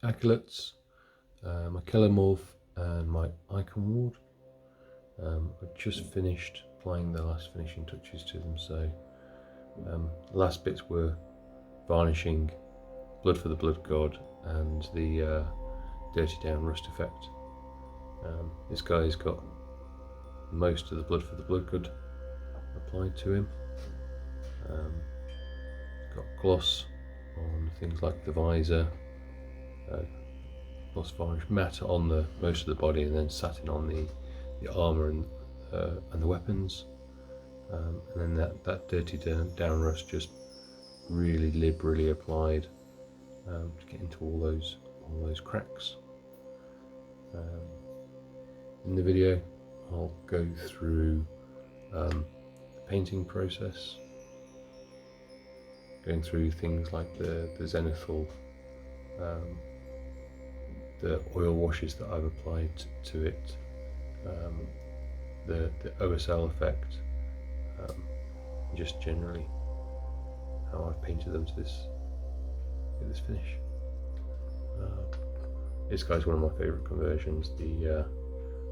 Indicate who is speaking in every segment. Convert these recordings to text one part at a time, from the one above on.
Speaker 1: Acolytes, my Kelermorph and my Iconward. I've just finished applying the last finishing touches to them, so the last bits were varnishing, Blood for the Blood God, and the Dirty Down Rust effect. This guy's got most of the Blood for the Blood God applied to him. Got gloss on things like the visor, gloss varnish matte on the most of the body, and then satin on the armour and the weapons, and then that dirty down rust just really liberally applied to get into all those cracks. In the video I'll go through the painting process, going through things like the zenithal, the oil washes that I've applied to it, the OSL effect, just generally how I've painted them to this finish. This guy's one of my favourite conversions, the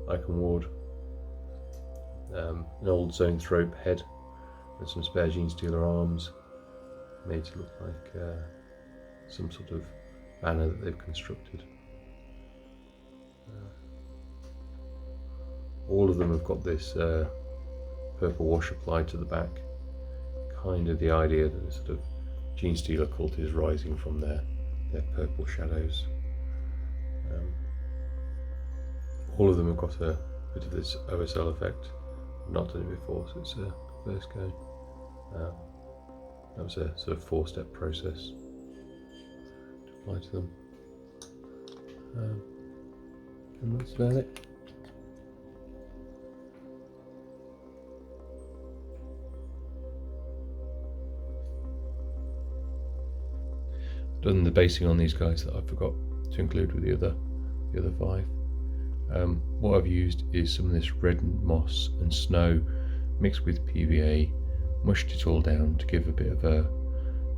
Speaker 1: Iconward, an old zoanthrope head and some spare Genestealer arms, made to look like some sort of banner that they've constructed. All of them have got this purple wash applied to the back, kind of the idea that the sort of Genestealer cult is rising from their purple shadows. All of them have got a bit of this OSL effect. I've not done it before, so it's a first go. That was a sort of 4-step process to apply to them. And that's about it. I've done the basing on these guys that I forgot to include with the other 5. What I've used is some of this red moss and snow mixed with PVA, mushed it all down to give a bit of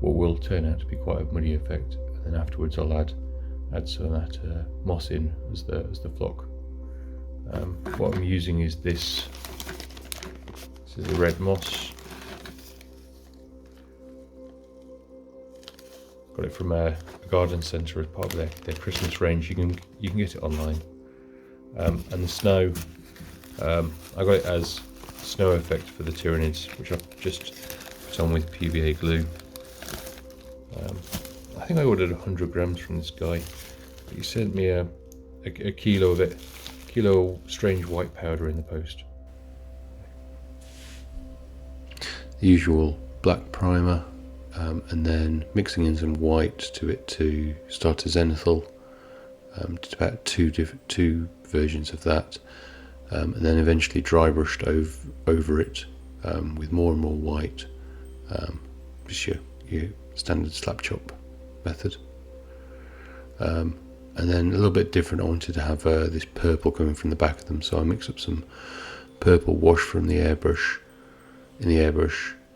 Speaker 1: what will turn out to be quite a muddy effect, and then afterwards I'll add some of that moss in as the flock. What I'm using is this is the red moss. Got it from a garden centre as part of their Christmas range. You can get it online. And the snow, I got it as snow effect for the Tyranids, which I've just put on with PVA glue. I think I ordered 100 grams from this guy. He sent me a kilo of it, kilo strange white powder in the post. The usual black primer, and then mixing in some white to it to start a zenithal. Just about two versions of that, and then eventually dry brushed over it with more and more white, just your standard slapchop method. And then a little bit different, I wanted to have this purple coming from the back of them, so I mixed up some purple wash from the airbrush,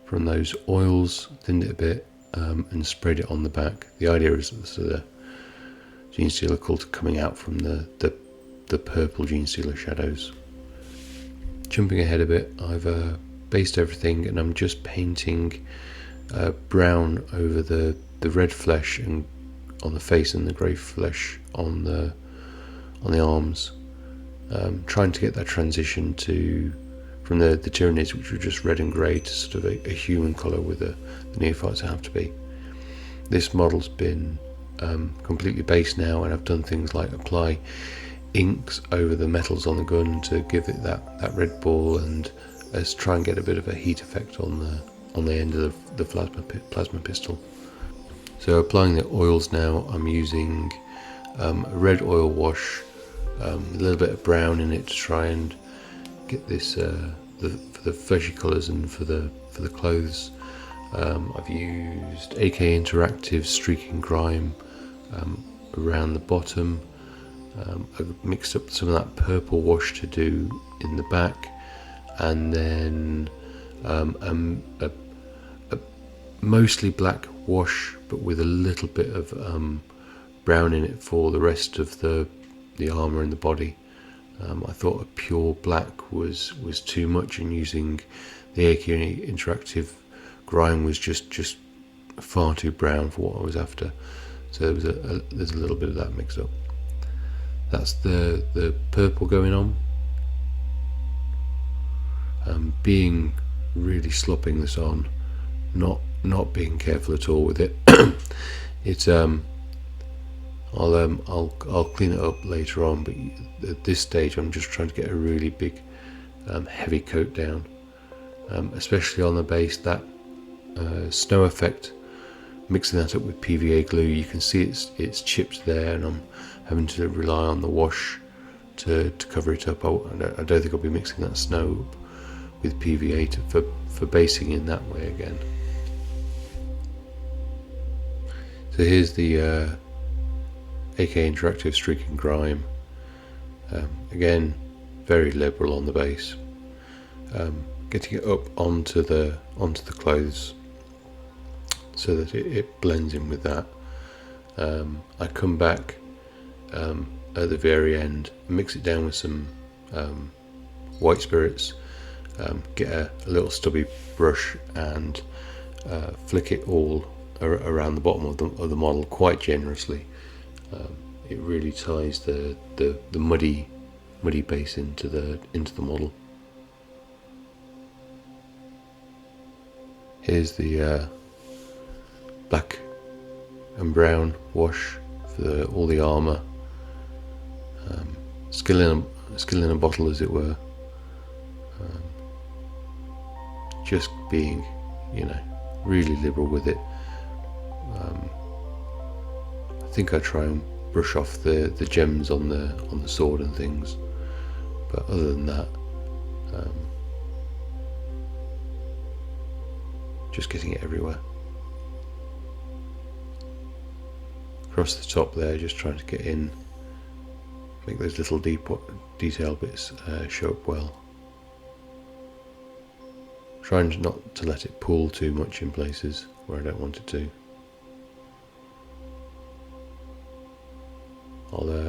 Speaker 1: from those oils, thinned it a bit, and sprayed it on the back. The idea is that the Genestealer cult coming out from the purple Genestealer shadows. Jumping ahead a bit, I've based everything, and I'm just painting brown over the red flesh and on the face, and the grey flesh on the arms, trying to get that transition from the Tyranids, which were just red and grey, to sort of a human colour with the neophytes have to be. This model's been completely based now, and I've done things like apply inks over the metals on the gun to give it that red ball, and try and get a bit of a heat effect on the end of the plasma pistol. So applying the oils now, I'm using a red oil wash, a little bit of brown in it to try and get this for the fleshy colours and for the clothes. I've used AK Interactive streaking grime around the bottom. I've mixed up some of that purple wash to do in the back, and then a mostly black wash but with a little bit of browning it for the rest of the armour and the body. I thought a pure black was too much, and using the AK Interactive grime was just far too brown for what I was after. So there's a little bit of that mixed up. That's the purple going on. Being really slopping this on, not being careful at all with it. It's I'll clean it up later on, but at this stage I'm just trying to get a really big heavy coat down, especially on the base. That snow effect, mixing that up with PVA glue, you can see it's chipped there, and I'm having to rely on the wash to cover it up. I don't think I'll be mixing that snow up with PVA for basing in that way again. So here's the AK Interactive Streak and Grime. Again, very liberal on the base. Getting it up onto the clothes so that it blends in with that. I come back at the very end, mix it down with some white spirits, get a little stubby brush and flick it all around the bottom of the model quite generously. It really ties the muddy base into the model. Here's the black and brown wash for all the armour. Skill in a bottle, as it were. Just being, really liberal with it. I think I try and brush off the gems on the sword and things, but other than that, just getting it everywhere. Across the top there, just trying to get in, make those little detail bits show up well. Trying not to let it pull too much in places where I don't want it to.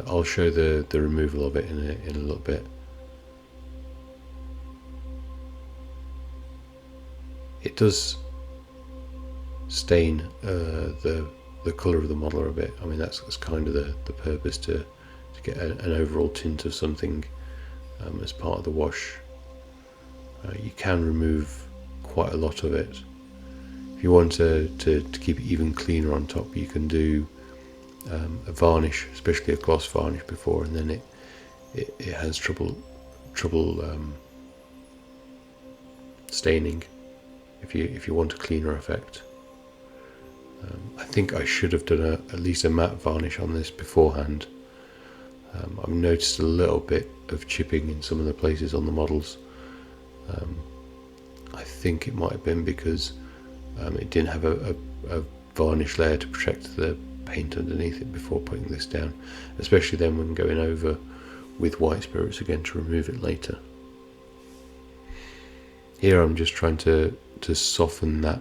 Speaker 1: I'll show the removal of it in a little bit. It does stain the colour of the model a bit. I mean, that's kind of the purpose, to get an overall tint of something as part of the wash. You can remove quite a lot of it. If you want to keep it even cleaner on top, you can do a varnish, especially a gloss varnish before, and then it has trouble staining if you want a cleaner effect. I think I should have done at least a matte varnish on this beforehand. I've noticed a little bit of chipping in some of the places on the models. I think it might have been because it didn't have a varnish layer to protect the paint underneath it before putting this down, especially then when going over with white spirits again to remove it later. Here I'm just trying to soften that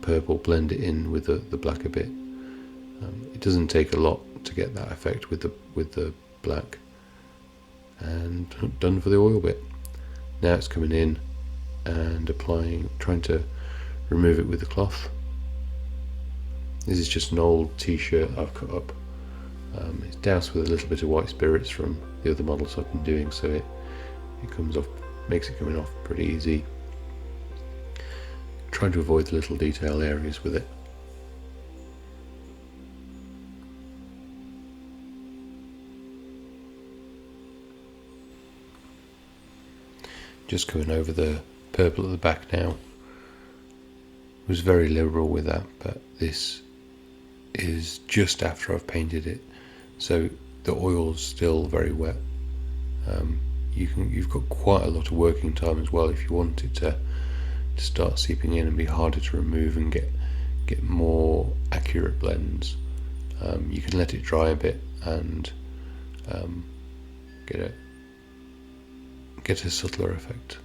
Speaker 1: purple, blend it in with the black a bit. It doesn't take a lot to get that effect with the black, and done for the oil bit. Now it's coming in and applying, trying to remove it with the cloth. This is just an old t-shirt I've cut up. It's doused with a little bit of white spirits from the other models I've been doing, so it comes off, makes it coming off pretty easy. Trying to avoid the little detail areas with it. Just going over the purple at the back now. Was very liberal with that, but this is just after I've painted it, so the oil's still very wet. You've got quite a lot of working time as well if you want it to start seeping in and be harder to remove and get more accurate blends. You can let it dry a bit and get a subtler effect,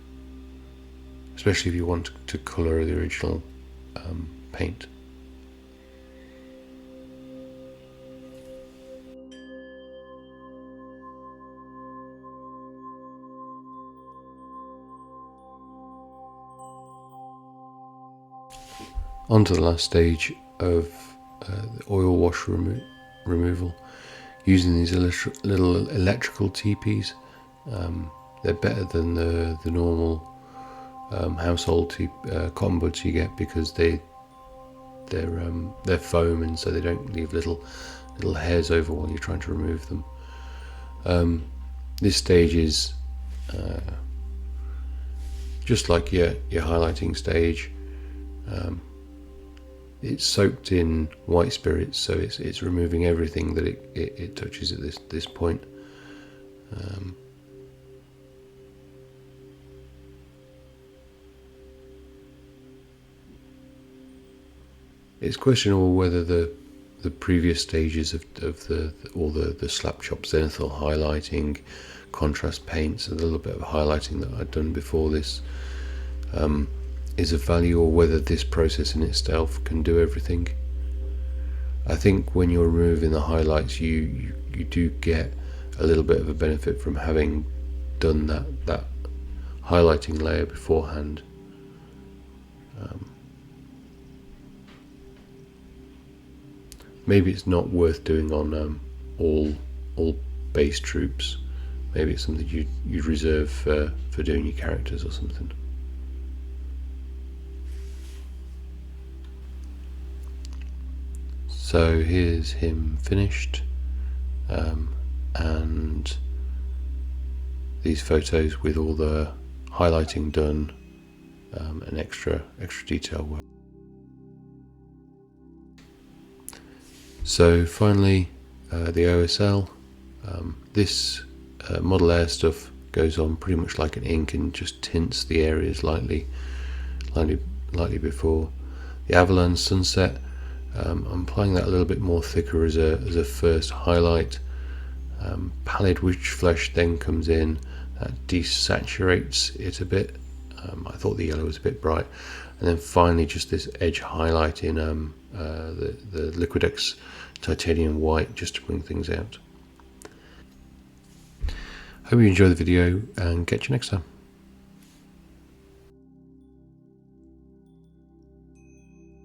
Speaker 1: especially if you want to colour the original paint. On to the last stage of the oil wash removal, using these little electrical teepees. They're better than the normal household cotton buds you get, because they're foam, and so they don't leave little hairs over while you're trying to remove them. This stage is just like your highlighting stage. It's soaked in white spirits, so it's removing everything that it touches at this point. It's questionable whether the previous stages of all the slapchop zenithal highlighting, contrast paints, a little bit of highlighting that I'd done before this, is of value, or whether this process in itself can do everything. I think when you're removing the highlights, you do get a little bit of a benefit from having done that highlighting layer beforehand. Maybe it's not worth doing on all base troops. Maybe it's something you'd reserve for doing your characters or something. So here's him finished, and these photos with all the highlighting done, and extra detail work. So finally, the OSL. This model air stuff goes on pretty much like an ink and just tints the areas lightly before. The Avalanche Sunset, I'm applying that a little bit more thicker as a first highlight. Pallid Witch Flesh then comes in, that desaturates it a bit. I thought the yellow was a bit bright, and then finally just this edge highlight in the Liquidex Titanium White, just to bring things out. Hope you enjoy the video, and catch you next time.